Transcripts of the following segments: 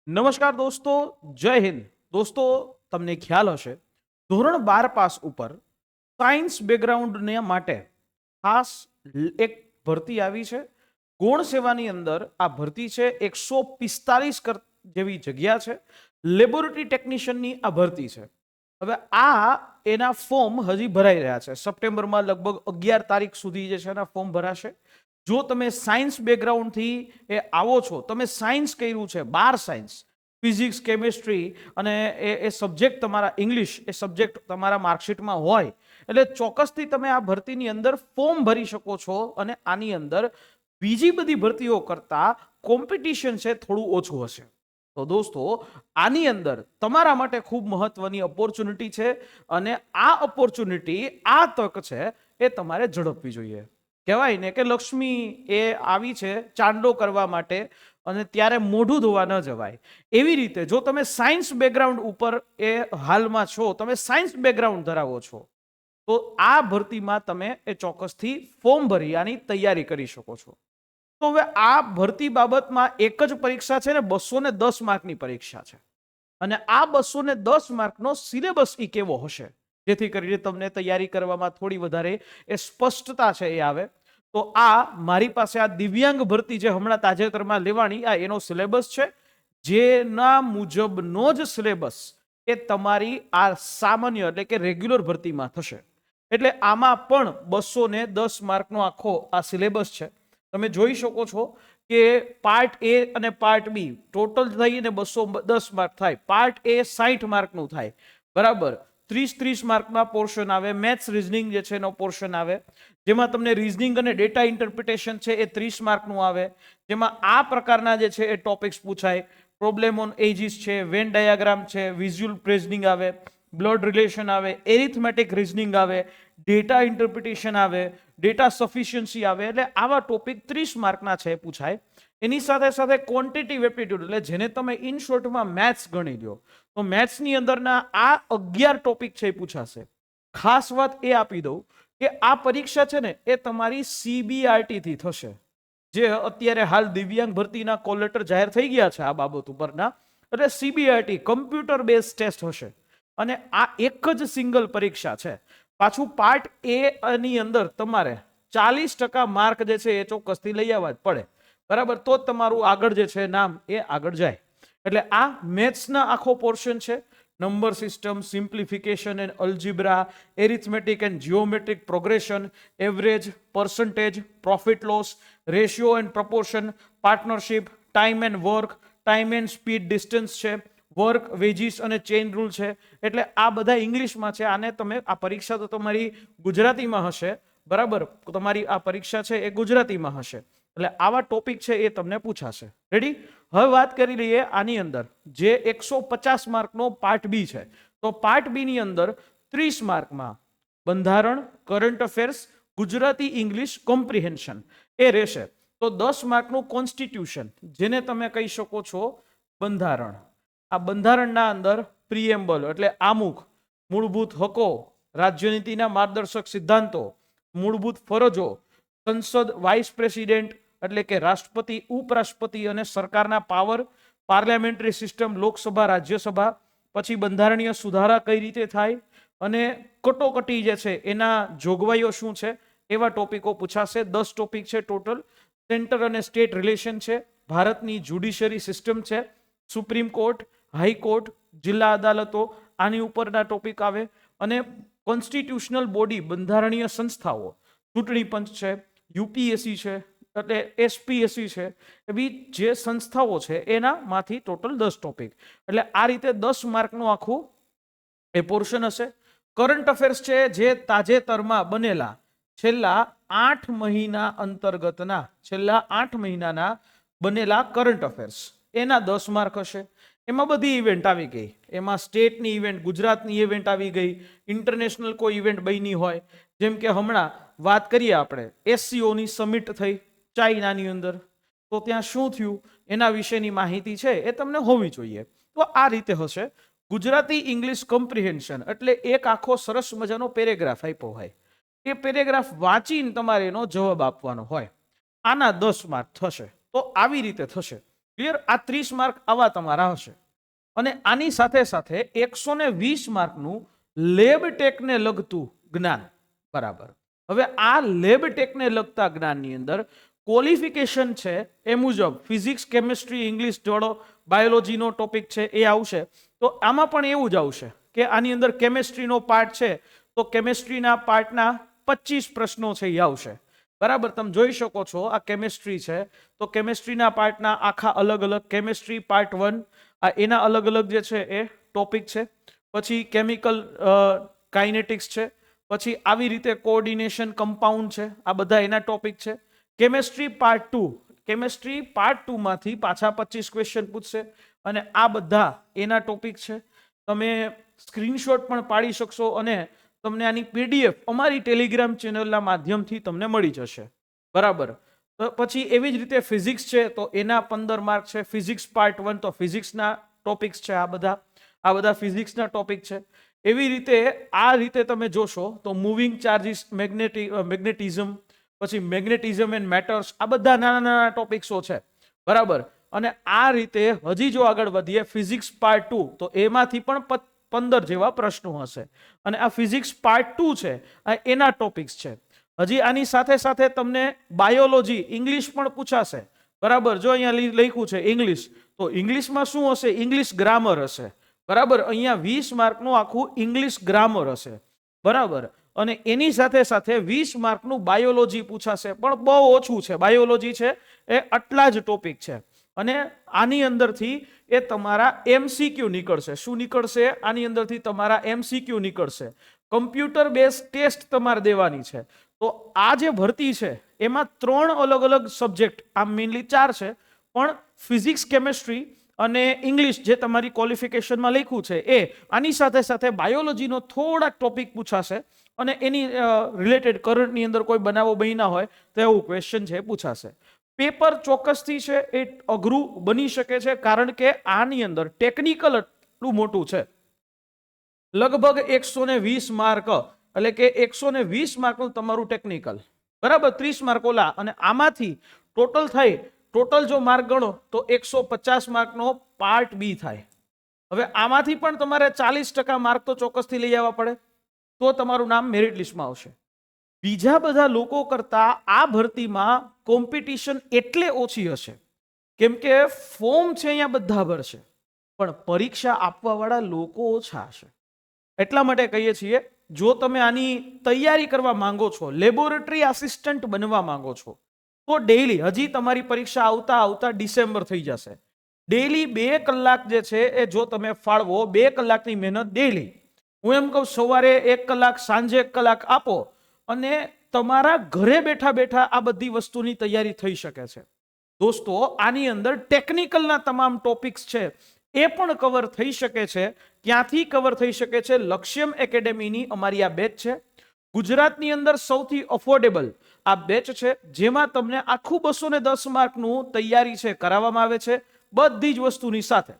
નમસ્કાર દોસ્તો, જય હિન્દ. દોસ્તો, તમને ખ્યાલ હશે ધોરણ 12 પાસ ઉપર સાયન્સ બેકગ્રાઉન્ડને માટે ખાસ એક ભરતી આવી છે. ગૌણ સેવાની અંદર આ ભરતી છે 145 જેવી જગ્યા છે. લેબોરેટરી ટેકનિશિયનની આ ભરતી છે. હવે આ એના ફોર્મ હજી ભરાઈ રહ્યા છે. સપ્ટેમ્બરમાં લગભગ 11 તારીખ સુધી જે છે એના ફોર્મ ભરાશે. જો તમે સાયન્સ બેકગ્રાઉન્ડથી એ આવો છો, તમે સાયન્સ કર્યું છે, 12 સાયન્સ, ફિઝિક્સ, કેમિસ્ટ્રી અને એ સબ્જેક્ટ તમારા ઇંગ્લિશ એ સબ્જેક્ટ તમારા માર્કશીટમાં હોય, એટલે ચોક્કસથી તમે આ ભરતીની અંદર ફોર્મ ભરી શકો છો. અને આની અંદર બીજી બધી ભરતીઓ કરતાં કોમ્પિટિશન છે થોડું ઓછું હશે. તો દોસ્તો, આની અંદર તમારા માટે ખૂબ મહત્વની ઓપોર્ચ્યુનિટી છે. અને આ ઓપોર્ચ્યુનિટી, આ તક છે, એ તમારે ઝડપવી જોઈએ. કહેવાય ને કે લક્ષ્મી એ આવી છે ચાંદલો કરવા માટે, અને ત્યારે મોઢું ધોવા ન જવાય. એવી રીતે જો તમે સાયન્સ બેકગ્રાઉન્ડ ઉપર એ હાલમાં છો, તમે સાયન્સ બેકગ્રાઉન્ડ ધરાવો છો, તો આ ભરતીમાં તમે એ ચોક્કસથી ફોર્મ ભરી આની તૈયારી કરી શકો છો. તો હવે આ ભરતી બાબતમાં એક જ પરીક્ષા છે ને 210 માર્કની પરીક્ષા છે. અને આ 210 માર્કનો સિલેબસ એ કેવો હશે, જેથી કરીને તમને તૈયારી કરવામાં થોડી વધારે એ સ્પષ્ટતા છે એ આવે. તો આ મારી પાસે આ દિવ્યાંગ ભરતી જે હમણાં તાજેતરમાં લેવાની, આ એનો સિલેબસ છે. જેના મુજબનો જ સિલેબસ એ તમારી આ સામાન્ય એટલે કે રેગ્યુલર ભરતીમાં થશે. એટલે આમાં પણ 210 માર્કનો આખો આ સિલેબસ છે. તમે જોઈ શકો છો કે પાર્ટ એ અને પાર્ટ બી ટોટલ થઈને 210 માર્ક થાય. પાર્ટ એ 60 માર્કનું થાય, બરાબર. 30 માર્કના પોર્શન આવે. મેથ્સ રીઝનિંગ જે છે એનો પોર્શન આવે, જેમાં તમને રીઝનિંગ અને ડેટા ઇન્ટરપ્રિટેશન છે એ 30 માર્કનું આવે, જેમાં આ પ્રકારના જે છે એ ટોપિક્સ પૂછાય. પ્રોબ્લેમ ઓન એજીસ છે, વેન ડાયાગ્રામ છે, વિઝ્યુઅલ રીઝનિંગ આવે, બ્લડ રિલેશન આવે, એરિથમેટિક રીઝનિંગ આવે, ડેટા ઇન્ટરપ્રિટેશન આવે, ડેટા સફિશિયન્સી આવે. એટલે આવા ટોપિક 30 માર્કના છે પૂછાય. એની સાથે સાથે ક્વોન્ટિટિવ એપ્ટિટ્યુડ, એટલે જેને તમે ઇન શોર્ટમાં મેથ્સ ગણી લો, તો મેથ્સની અંદરના આ 11 ટોપિક છે એ પૂછાશે. ખાસ વાત એ આપી દઉં કે આ પરીક્ષા છે ને એ તમારી CBRT થી થશે. જે અત્યારે હાલ દિવ્યાંગ ભરતીના કોલ લેટર જાહેર થઈ ગયા છે આ બાબત ઉપરના, એટલે CBRT કમ્પ્યુટર બેઝ ટેસ્ટ હશે. અને આ એક જ સિંગલ પરીક્ષા છે. પાછું પાર્ટ એ ની અંદર તમારે 40% માર્ક જે છે એ ચોક્કસથી લઈ આવવા જ પડે, બરાબર. તો જ તમારું આગળ જે છે નામ એ આગળ જાય. એટલે આ મેથ્સના આખો પોર્શન છે. Number system, simplification and algebra, arithmetic and geometric progression, average, percentage, profit loss, ratio and proportion, partnership, time and work, time and speed distance છે, વર્ક, વેજીસ અને ચેઇન રૂલ છે. એટલે આ બધા ઇંગ્લિશમાં છે. આને તમે આ પરીક્ષા તો તમારી ગુજરાતીમાં હશે, બરાબર. તમારી આ પરીક્ષા છે એ ગુજરાતીમાં હશે. એટલે આવા ટોપિક છે એ તમને પૂછાશે. રેડી? હવે વાત કરી લઈએ આની અંદર જે 150 માર્કનો પાર્ટ બી છે. તો પાર્ટ બી ની અંદર 30 માર્કમાં બંધારણ, current affairs, Gujarati English comprehension એ રહેશે. તો 10 માર્કનું કોન્સ્ટિટ્યુશન, જેને તમે કહી શકો છો બંધારણ. આ બંધારણના અંદર પ્રિએમ્બલ એટલે આમુખ, મૂળભૂત હકો, રાજ્યનીતિના માર્ગદર્શક સિદ્ધાંતો, મૂળભૂત ફરજો, સંસદ, વાઇસ પ્રેસિડેન્ટ એટલે કે રાષ્ટ્રપતિ, ઉપરાષ્ટ્રપતિ અને સરકારના power, parliamentary system, Lok Sabha, Rajya Sabha, પછી બંધારણીય સુધારા કઈ રીતે થાય, અને કટોકટી જે છે એના જોગવાઈઓ શું છે, એવા ટોપિકો પૂછાશે. 10 ટોપિક છે ટોટલ. સેન્ટર અને સ્ટેટ રિલેશન છે, ભારતની જ્યુડિશરી સિસ્ટમ છે, સુપ્રીમ કોર્ટ, હાઈકોર્ટ, જિલ્લા અદાલતો, આની ઉપરના ટોપિક આવે. અને કોન્સ્ટિટ્યુશનલ બોડી, બંધારણીય સંસ્થાઓ, ચૂંટણી પંચ છે, યુપીએસસી છે, એટલે એસપીએસસી છે, એવી જે સંસ્થાઓ છે એનામાંથી ટોટલ 10 ટોપિક. એટલે આ રીતે 10 માર્કનું આખું એ પોર્શન હશે. કરંટ અફેર્સ છે, જે તાજેતરમાં બનેલા છેલ્લા 8 મહિના અંતર્ગતના, છેલ્લા 8 મહિનાના બનેલા કરંટ અફેર્સ, એના 10 માર્ક હશે. એમાં બધી ઇવેન્ટ આવી ગઈ. એમાં સ્ટેટની ઇવેન્ટ, ગુજરાતની ઇવેન્ટ આવી ગઈ, ઇન્ટરનેશનલ કોઈ ઇવેન્ટ બની હોય, જેમ કે હમણાં વાત કરીએ આપણે SCOની સમિટ થઈ ચાઇનાની અંદર, તો ત્યાં શું થયું એના વિશેની માહિતી છે એ તમને હોવી જોઈએ. તો આ રીતે હશે. ગુજરાતી ઇંગ્લિશ કોમ્પ્રિહેન્શન એટલે એક આખો સરસ મજાનો પેરેગ્રાફ આપ્યો હોય, એ પેરેગ્રાફ વાંચીને તમારે એનો જવાબ આપવાનો હોય. આના 10 માર્ક થશે. તો આવી રીતે થશે. ક્લિયર? આ 30 માર્ક આવા તમારા હશે. અને આની સાથે સાથે 120 માર્કનું લેબ ટેકને લગતું જ્ઞાન. બરાબર. હવે આ લેબ ટેકને લગતા જ્ઞાનની અંદર ક્વોલિફિકેશન છે એ મુજબ ફિઝિક્સ, કેમિસ્ટ્રી, ઇંગ્લિશ જોડો, બાયોલોજીનો ટોપિક છે એ આવશે. તો આમાં પણ એવું જ આવશે કે આની અંદર કેમિસ્ટ્રીનો પાર્ટ છે તો કેમિસ્ટ્રીના પાર્ટના 25 પ્રશ્નો છે એ આવશે. બરાબર. તમે જોઈ શકો છો આ કેમિસ્ટ્રી છે તો કેમિસ્ટ્રીના પાર્ટના આખા અલગ અલગ કેમિસ્ટ્રી પાર્ટ 1 આ એના અલગ અલગ જે છે એ ટોપિક છે. પછી કેમિકલ કાઇનેટિક્સ છે, પછી આવી રીતે કોઓર્ડિનેશન, કમ્પાઉન્ડ છે, આ બધા એના ટોપિક છે. કેમિસ્ટ્રી પાર્ટ 2, કેમિસ્ટ્રી પાર્ટ 2 માંથી પાછા 25 ક્વેશ્ચન પૂછશે અને આ બધા એના ટોપિક છે. તમે સ્ક્રીનશોટ પણ પાડી શકશો અને તમને આની પીડીએફ અમારી ટેલિગ્રામ ચેનલના માધ્યમથી તમને મળી જશે. બરાબર. તો પછી એવી જ રીતે ફિઝિક્સ છે તો એના 15 માર્ક છે. ફિઝિક્સ પાર્ટ 1 તો ફિઝિક્સના ટોપિક્સ છે આ બધા ફિઝિક્સના ટોપિક છે. એવી રીતે તમે જોશો તો મૂવિંગ ચાર્જીસ, મેગ્નેટિઝમ, પછી મેગ્નેટિઝમ એન્ડ મેટર્સ, આ બધા નાના નાના ટોપિક્સો છે. બરાબર. અને આ રીતે હજી જો આગળ વધીએ ફિઝિક્સ પાર્ટ 2 તો એમાંથી પણ 15 જેવા પ્રશ્નો હશે. અને આ ફિઝિક્સ પાર્ટ 2 છે આ એના ટોપિક્સ છે. હજી આની સાથે સાથે તમને બાયોલોજી, ઇંગ્લિશ પણ પૂછાશે. બરાબર. જો અહીંયા લખ્યું છે ઇંગ્લિશ, તો ઇંગ્લિશમાં શું હશે? ઇંગ્લિશ ગ્રામર હશે. બરાબર. અહીંયા 20 માર્કનું આખું ઇંગ્લિશ ગ્રામર હશે. બરાબર. અને એની સાથે સાથે 20 માર્કનું બાયોલોજી પૂછાશે, પણ બહુ ઓછું છે. બાયોલોજી છે એ આટલા જ ટોપિક છે. અને આની અંદરથી એ તમારા એમસીક્યુ નીકળશે. શું નીકળશે? આની અંદરથી તમારા એમસીક્યુ નીકળશે. કમ્પ્યુટર બેઝ ટેસ્ટ તમારે દેવાની છે. તો આ જે ભરતી છે એમાં 3 અલગ અલગ સબ્જેક્ટ, આમ મેઇનલી 4 છે, પણ ફિઝિક્સ, કેમિસ્ટ્રી અને ઇંગ્લિશ જે તમારી ક્વોલિફિકેશનમાં લખ્યું છે એ, આની સાથે સાથે બાયોલોજીનો થોડાક ટોપિક પૂછાશે અને એની રિલેટેડ કરંટની અંદર કોઈ બનાવો બન્યા હોય તો એવું ક્વેશ્ચન છે પૂછાશે. પેપર ચોક્કસથી છે એ અઘરું બની શકે છે કારણ કે આની અંદર ટેકનિકલ એટલું મોટું છે. લગભગ 120 માર્ક, એટલે કે 120 માર્કનું તમારું ટેકનિકલ. બરાબર. 30 માર્ક ઓલા, અને આમાંથી ટોટલ જો માર્ક ગણો તો 150 માર્કનો પાર્ટ બી થાય. હવે આમાંથી પણ તમારે 40% માર્ક તો ચોક્કસથી લઈ આવવા પડે તો તમારું નામ મેરિટ લિસ્ટમાં આવશે. બીજા બધા લોકો કરતા આ ભરતીમાં કોમ્પિટિશન એટલે ઓછી હશે કેમ કે ફોર્મ છે અહીંયા બધા ભરશે, પણ પરીક્ષા આપવાવાળા લોકો ઓછા હશે. એટલા માટે કહીએ છીએ જો તમે આની તૈયારી કરવા માંગો છો, લેબોરેટરી આસિસ્ટન્ટ બનવા માંગો છો, તો ડેઈલી, હજી તમારી પરીક્ષા આવતા ડિસેમ્બર થઈ જશે, ડેઈલી 2 કલાક જે છે એ જો તમે ફાળવો, 2 કલાકની મહેનત ડેઈલી, હું એમ કહું સવારે 1 કલાક, સાંજે 1 કલાક આપો અને તમારા ઘરે બેઠા બેઠા આ બધી વસ્તુની તૈયારી થઈ શકે છે. દોસ્તો, આની અંદર ટેકનિકલના તમામ ટોપિક્સ છે એ પણ કવર થઈ શકે છે. ક્યાંથી કવર થઈ શકે છે? લક્ષ્યમ એકેડેમીની અમારી આ બેચ છે. ગુજરાતની અંદર સૌથી અફોર્ડેબલ આ બેચ છે જેમાં તમને આખું 210 માર્કનું તૈયારી છે કરાવવામાં આવે છે બધી જ વસ્તુની સાથે.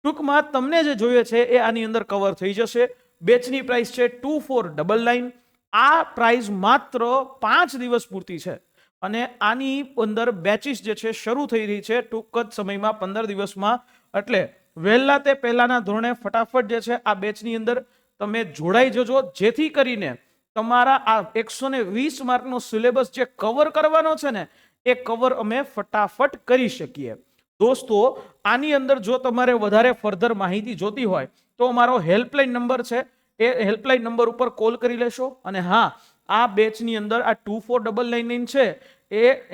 ટૂંકમાં તમને જે જોઈએ છે એ આની અંદર કવર થઈ જશે. બેચની પ્રાઇસ છે 2499. આ પ્રાઇસ માત્ર 5 દિવસ પૂરતી છે અને આની અંદર બેચીસ જે છે શરૂ થઈ રહી છે ટૂંક જ સમયમાં, 15 દિવસમાં. એટલે વહેલા તે પહેલાના ધોરણે ફટાફટ જે છે આ બેચની અંદર તમે જોડાઈ જજો, જેથી કરીને તમારા આ 120 માર્કનો સિલેબસ જે કવર કરવાનો છે ને એ કવર અમે ફટાફટ કરી શકીએ. દોસ્તો, આની અંદર જો તમારે વધારે ફર્ધર માહિતી જોતી હોય તો અમારો હેલ્પલાઇન નંબર છે, એ હેલ્પલાઇન નંબર ઉપર કોલ કરી લેશો. અને હા, આ બેચની અંદર આ 24999 છે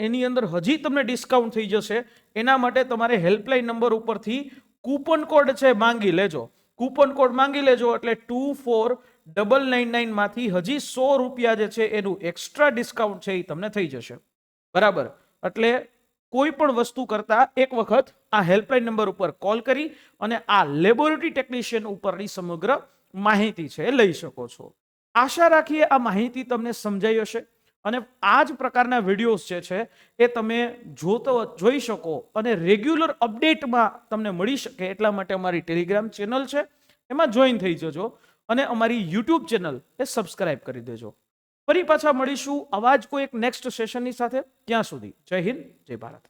એની અંદર હજી તમને ડિસ્કાઉન્ટ થઈ જશે. એના માટે તમારે હેલ્પલાઇન નંબર ઉપરથી કૂપન કોડ છે માંગી લેજો. કૂપન કોડ માંગી લેજો એટલે 24999 માંથી હજી 100 રૂપિયા જે છે એનું એક્સ્ટ્રા ડિસ્કાઉન્ટ છે એ તમને થઈ જશે. બરાબર. એટલે કોઈ પણ વસ્તુ કરતા એક વખત આ હેલ્પલાઇન નંબર ઉપર કોલ કરી અને આ લેબોરેટરી ટેકનિશિયન ઉપરની સમગ્ર માહિતી છે એ લઈ શકો છો. આશા રાખીએ આ માહિતી તમને સમજાઈ હશે અને આ જ પ્રકારના વિડીયોઝ જે છે એ તમે જોઈ શકો અને રેગ્યુલર અપડેટમાં તમને મળી શકે એટલા માટે અમારી ટેલિગ્રામ ચેનલ છે એમાં જોઈન થઈ જજો અને અમારી યુટ્યુબ ચેનલ એ સબસ્ક્રાઇબ કરી દેજો. ફરી પાછા મળીશું આવા જ કોઈ એક નેક્સ્ટ સેશનની સાથે. ત્યાં સુધી જય હિન્દ, જય ભારત.